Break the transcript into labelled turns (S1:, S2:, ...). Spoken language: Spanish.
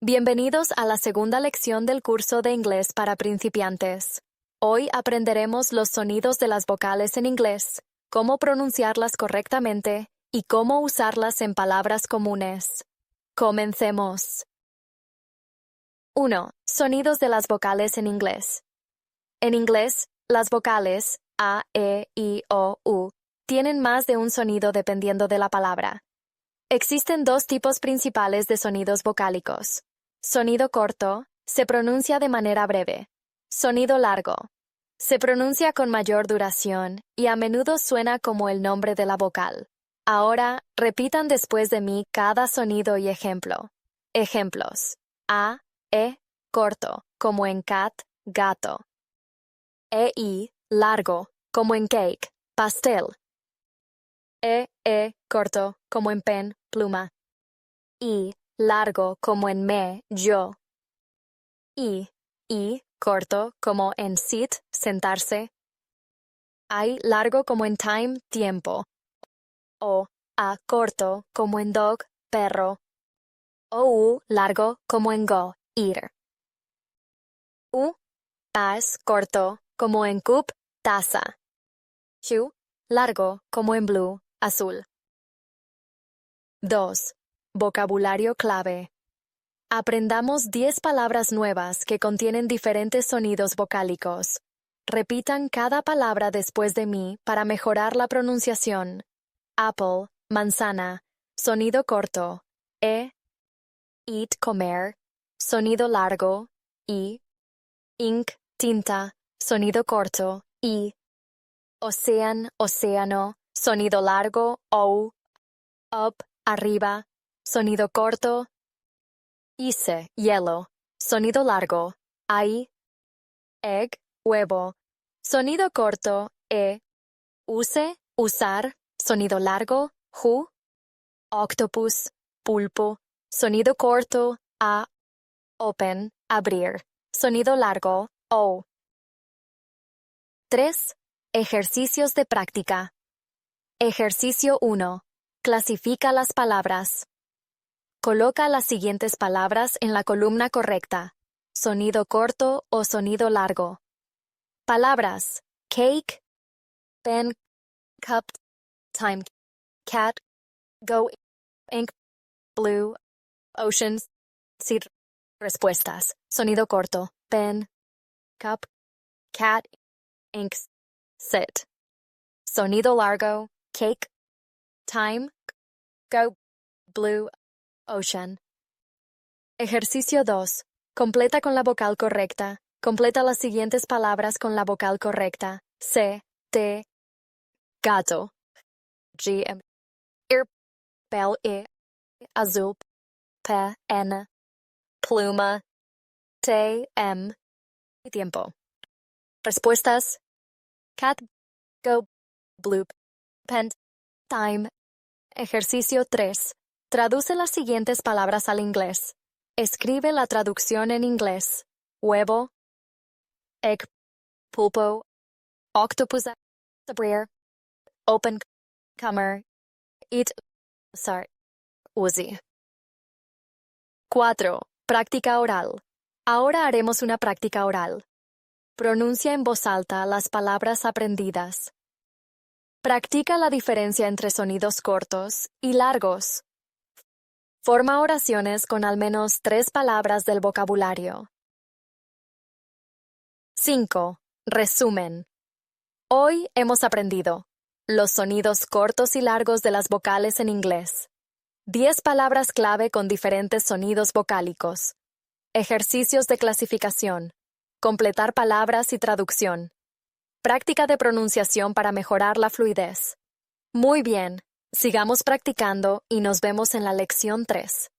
S1: Bienvenidos a la segunda lección del curso de inglés para principiantes. Hoy aprenderemos los sonidos de las vocales en inglés, cómo pronunciarlas correctamente y cómo usarlas en palabras comunes. Comencemos. 1. Sonidos de las vocales en inglés. En inglés, las vocales A, E, I, O, U tienen más de un sonido dependiendo de la palabra. Existen dos tipos principales de sonidos vocálicos. Sonido corto, se pronuncia de manera breve. Sonido largo, se pronuncia con mayor duración y a menudo suena como el nombre de la vocal. Ahora, repitan después de mí cada sonido y ejemplo. Ejemplos. A, E, corto, como en cat, gato. E-I, largo, como en cake, pastel. E, corto, como en pen, pluma. I, largo, como en me, yo. I, corto, como en sit, sentarse. I, largo, como en time, tiempo. O, A, corto, como en dog, perro. O, largo, como en go, ir. U, as, corto, como en cup, taza. U, largo, como en blue, azul. 2. Vocabulario clave. Aprendamos 10 palabras nuevas que contienen diferentes sonidos vocálicos. Repitan cada palabra después de mí para mejorar la pronunciación. Apple, manzana, sonido corto. Eat, comer, sonido largo. Ink, tinta, sonido corto. Océano, sonido largo. Up, arriba, sonido corto. Ice, hielo, sonido largo. Egg, huevo, sonido corto. Use, usar, sonido largo. Octopus, pulpo, sonido corto. Open, abrir, sonido largo. 3. Ejercicios de práctica. Ejercicio 1. Clasifica las palabras. Coloca las siguientes palabras en la columna correcta. Sonido corto o sonido largo. Palabras: cake, pen, cup, time, cat, go, ink, blue, oceans. Sin respuestas. Sonido corto: pen, cup, cat, ink, sit. Sonido largo: cake, time, go, blue, ocean. Ejercicio 2. Completa con la vocal correcta. Completa las siguientes palabras con la vocal correcta. T, gato. G, ear, pel, azul, N, pluma, M, tiempo. Respuestas: cat, go, blue, pen, time. Ejercicio 3. Traduce las siguientes palabras al inglés. Escribe la traducción en inglés. Huevo, egg, pulpo, octopus, abrir, open, comer, eat, usar, use. 4. Práctica oral. Ahora haremos una práctica oral. Pronuncia en voz alta las palabras aprendidas. Practica la diferencia entre sonidos cortos y largos. Forma oraciones con al menos 3 palabras del vocabulario. 5. Resumen. Hoy hemos aprendido los sonidos cortos y largos de las vocales en inglés. 10 palabras clave con diferentes sonidos vocálicos. Ejercicios de clasificación. Completar palabras y traducción. Práctica de pronunciación para mejorar la fluidez. Muy bien. Sigamos practicando y nos vemos en la lección 3.